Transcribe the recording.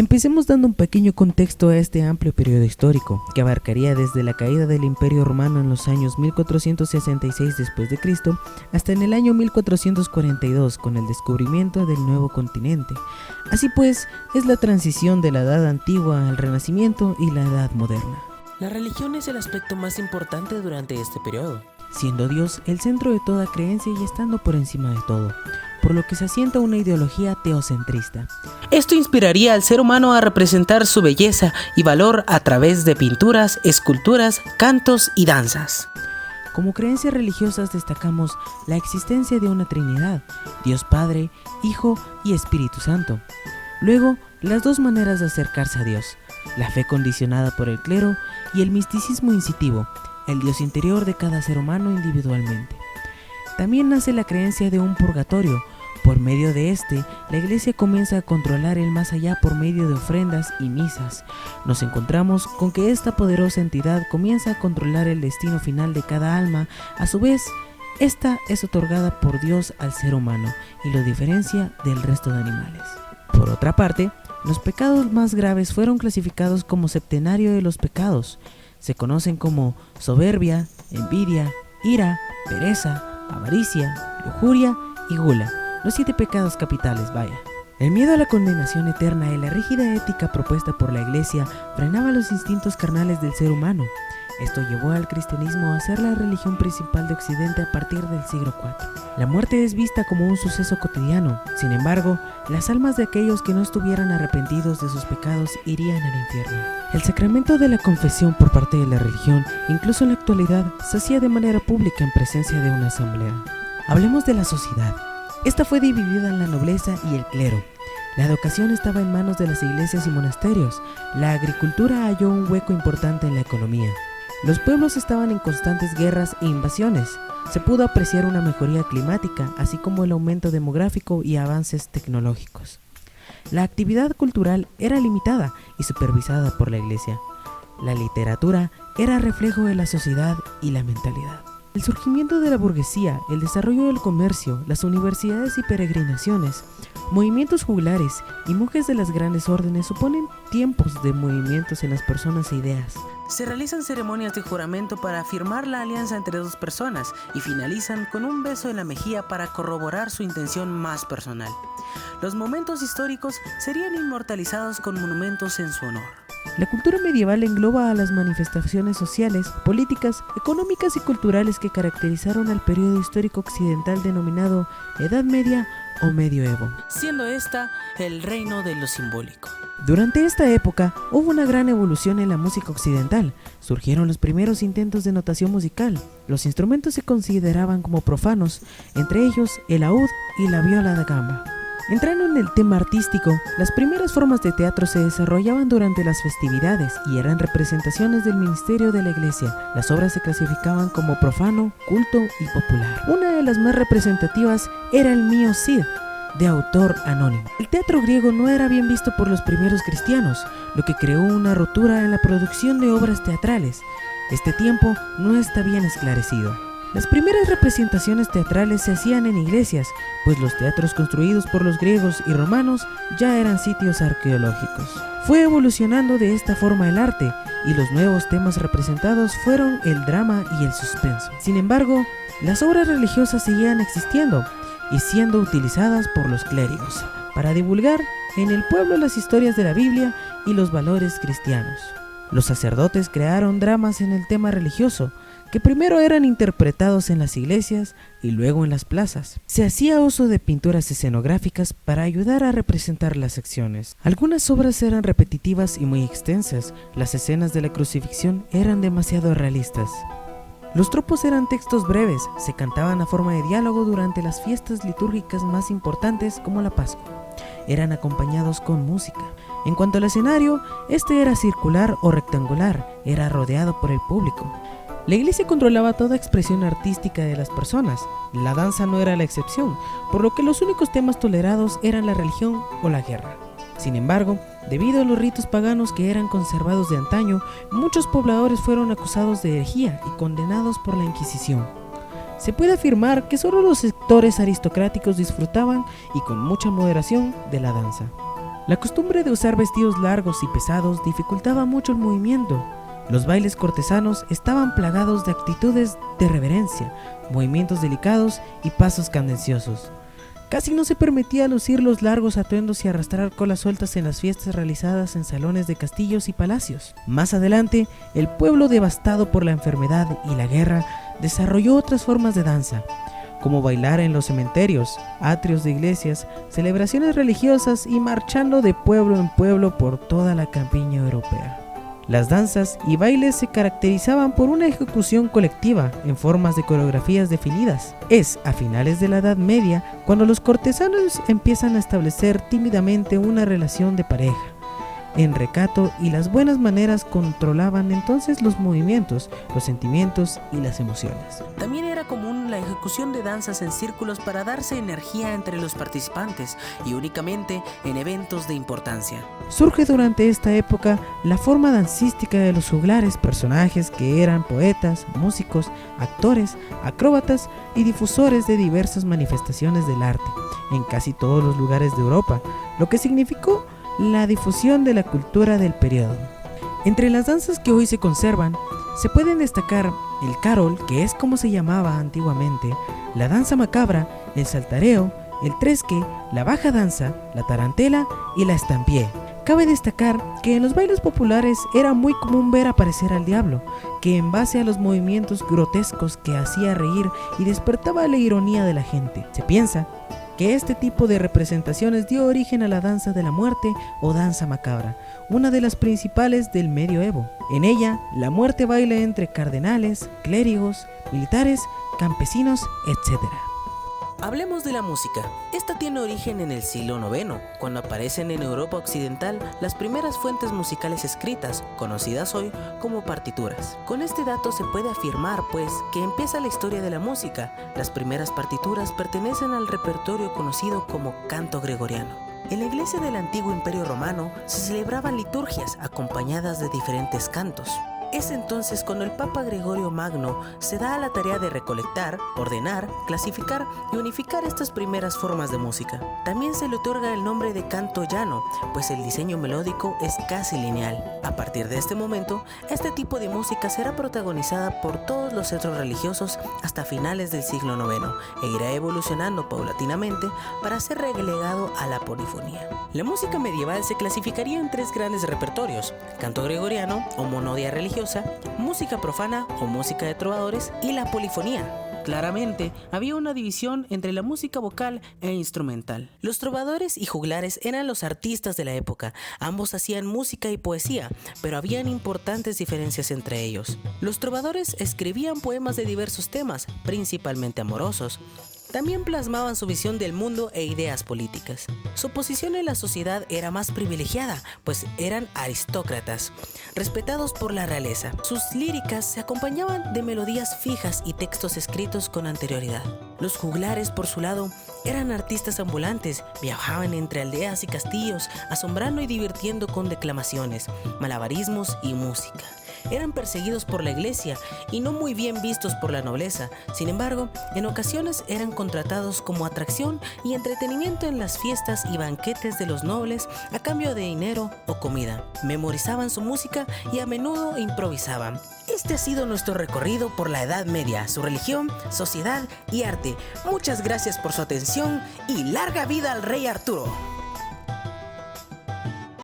Empecemos dando un pequeño contexto a este amplio periodo histórico, que abarcaría desde la caída del Imperio Romano en los años 1466 después de Cristo hasta en el año 1442 con el descubrimiento del nuevo continente. Así pues, es la transición de la Edad Antigua al Renacimiento y la Edad Moderna. La religión es el aspecto más importante durante este periodo, siendo Dios el centro de toda creencia y estando por encima de todo, por lo que se asienta una ideología teocentrista. Esto inspiraría al ser humano a representar su belleza y valor a través de pinturas, esculturas, cantos y danzas. Como creencias religiosas destacamos la existencia de una Trinidad, Dios Padre, Hijo y Espíritu Santo. Luego, las dos maneras de acercarse a Dios, la fe condicionada por el clero y el misticismo incitivo, el Dios interior de cada ser humano individualmente. También nace la creencia de un purgatorio. Por medio de este, la Iglesia comienza a controlar el más allá por medio de ofrendas y misas. Nos encontramos con que esta poderosa entidad comienza a controlar el destino final de cada alma. A su vez, esta es otorgada por Dios al ser humano y lo diferencia del resto de animales. Por otra parte, los pecados más graves fueron clasificados como septenario de los pecados. Se conocen como soberbia, envidia, ira, pereza, avaricia, lujuria y gula. Los 7 pecados capitales, vaya. El miedo a la condenación eterna y la rígida ética propuesta por la Iglesia frenaba los instintos carnales del ser humano. Esto llevó al cristianismo a ser la religión principal de Occidente a partir del siglo IV. La muerte es vista como un suceso cotidiano. Sin embargo, las almas de aquellos que no estuvieran arrepentidos de sus pecados irían al infierno. El sacramento de la confesión por parte de la religión, incluso en la actualidad, se hacía de manera pública en presencia de una asamblea. Hablemos de la sociedad. Esta fue dividida en la nobleza y el clero. La educación estaba en manos de las iglesias y monasterios. La agricultura halló un hueco importante en la economía. Los pueblos estaban en constantes guerras e invasiones. Se pudo apreciar una mejoría climática, así como el aumento demográfico y avances tecnológicos. La actividad cultural era limitada y supervisada por la iglesia. La literatura era reflejo de la sociedad y la mentalidad. El surgimiento de la burguesía, el desarrollo del comercio, las universidades y peregrinaciones, movimientos juglares y monjes de las grandes órdenes suponen tiempos de movimientos en las personas e ideas. Se realizan ceremonias de juramento para afirmar la alianza entre dos personas y finalizan con un beso en la mejilla para corroborar su intención más personal. Los momentos históricos serían inmortalizados con monumentos en su honor. La cultura medieval engloba a las manifestaciones sociales, políticas, económicas y culturales que caracterizaron al periodo histórico occidental denominado Edad Media o Medioevo, siendo esta el reino de lo simbólico. Durante esta época hubo una gran evolución en la música occidental. Surgieron los primeros intentos de notación musical. Los instrumentos se consideraban como profanos, entre ellos el laúd y la viola da gamba. Entrando en el tema artístico, las primeras formas de teatro se desarrollaban durante las festividades y eran representaciones del ministerio de la iglesia. Las obras se clasificaban como profano, culto y popular. Una de las más representativas era el Mio Cid, de autor anónimo. El teatro griego no era bien visto por los primeros cristianos, lo que creó una rotura en la producción de obras teatrales. Este tiempo no está bien esclarecido. Las primeras representaciones teatrales se hacían en iglesias, pues los teatros construidos por los griegos y romanos ya eran sitios arqueológicos. Fue evolucionando de esta forma el arte, y los nuevos temas representados fueron el drama y el suspenso. Sin embargo, las obras religiosas seguían existiendo y siendo utilizadas por los clérigos para divulgar en el pueblo las historias de la Biblia y los valores cristianos. Los sacerdotes crearon dramas en el tema religioso, que primero eran interpretados en las iglesias y luego en las plazas. Se hacía uso de pinturas escenográficas para ayudar a representar las acciones. Algunas obras eran repetitivas y muy extensas. Las escenas de la crucifixión eran demasiado realistas. Los tropos eran textos breves, se cantaban a forma de diálogo durante las fiestas litúrgicas más importantes como la Pascua. Eran acompañados con música. En cuanto al escenario, este era circular o rectangular, era rodeado por el público. La iglesia controlaba toda expresión artística de las personas. La danza no era la excepción, por lo que los únicos temas tolerados eran la religión o la guerra. Sin embargo, debido a los ritos paganos que eran conservados de antaño, muchos pobladores fueron acusados de herejía y condenados por la Inquisición. Se puede afirmar que solo los sectores aristocráticos disfrutaban, y con mucha moderación, de la danza. La costumbre de usar vestidos largos y pesados dificultaba mucho el movimiento. Los bailes cortesanos estaban plagados de actitudes de reverencia, movimientos delicados y pasos cadenciosos. Casi no se permitía lucir los largos atuendos y arrastrar colas sueltas en las fiestas realizadas en salones de castillos y palacios. Más adelante, el pueblo, devastado por la enfermedad y la guerra, desarrolló otras formas de danza, como bailar en los cementerios, atrios de iglesias, celebraciones religiosas y marchando de pueblo en pueblo por toda la campiña europea. Las danzas y bailes se caracterizaban por una ejecución colectiva en formas de coreografías definidas. Es a finales de la Edad Media cuando los cortesanos empiezan a establecer tímidamente una relación de pareja. En recato y las buenas maneras controlaban entonces los movimientos, los sentimientos y las emociones. También era común la ejecución de danzas en círculos para darse energía entre los participantes y únicamente en eventos de importancia. Surge durante esta época la forma dancística de los juglares, personajes que eran poetas, músicos, actores, acróbatas y difusores de diversas manifestaciones del arte en casi todos los lugares de Europa, lo que significó la difusión de la cultura del periodo. Entre las danzas que hoy se conservan, se pueden destacar el carol, que es como se llamaba antiguamente, la danza macabra, el saltareo, el tresque, la baja danza, la tarantela y la estampie. Cabe destacar que en los bailes populares era muy común ver aparecer al diablo, que en base a los movimientos grotescos que hacía reír y despertaba la ironía de la gente. Se piensa que este tipo de representaciones dio origen a la danza de la muerte o danza macabra, una de las principales del medioevo. En ella, la muerte baila entre cardenales, clérigos, militares, campesinos, etc. Hablemos de la música. Esta tiene origen en el siglo IX, cuando aparecen en Europa occidental las primeras fuentes musicales escritas, conocidas hoy como partituras. Con este dato se puede afirmar, pues, que empieza la historia de la música. Las primeras partituras pertenecen al repertorio conocido como canto gregoriano. En la iglesia del antiguo Imperio Romano se celebraban liturgias acompañadas de diferentes cantos. Es entonces cuando el Papa Gregorio Magno se da a la tarea de recolectar, ordenar, clasificar y unificar estas primeras formas de música. También se le otorga el nombre de canto llano, pues el diseño melódico es casi lineal. A partir de este momento, este tipo de música será protagonizada por todos los centros religiosos hasta finales del siglo IX e irá evolucionando paulatinamente para ser relegado a la polifonía. La música medieval se clasificaría en tres grandes repertorios: canto gregoriano o monodia religiosa, música profana o música de trovadores y la polifonía. Claramente, había una división entre la música vocal e instrumental. Los trovadores y juglares eran los artistas de la época. Ambos hacían música y poesía, pero habían importantes diferencias entre ellos. Los trovadores escribían poemas de diversos temas, principalmente amorosos. También plasmaban su visión del mundo e ideas políticas. Su posición en la sociedad era más privilegiada, pues eran aristócratas, respetados por la realeza. Sus líricas se acompañaban de melodías fijas y textos escritos con anterioridad. Los juglares, por su lado, eran artistas ambulantes, viajaban entre aldeas y castillos, asombrando y divirtiendo con declamaciones, malabarismos y música. Eran perseguidos por la iglesia y no muy bien vistos por la nobleza. Sin embargo, en ocasiones eran contratados como atracción y entretenimiento en las fiestas y banquetes de los nobles a cambio de dinero o comida. Memorizaban su música y a menudo improvisaban. Este ha sido nuestro recorrido por la Edad Media, su religión, sociedad y arte. Muchas gracias por su atención y larga vida al Rey Arturo.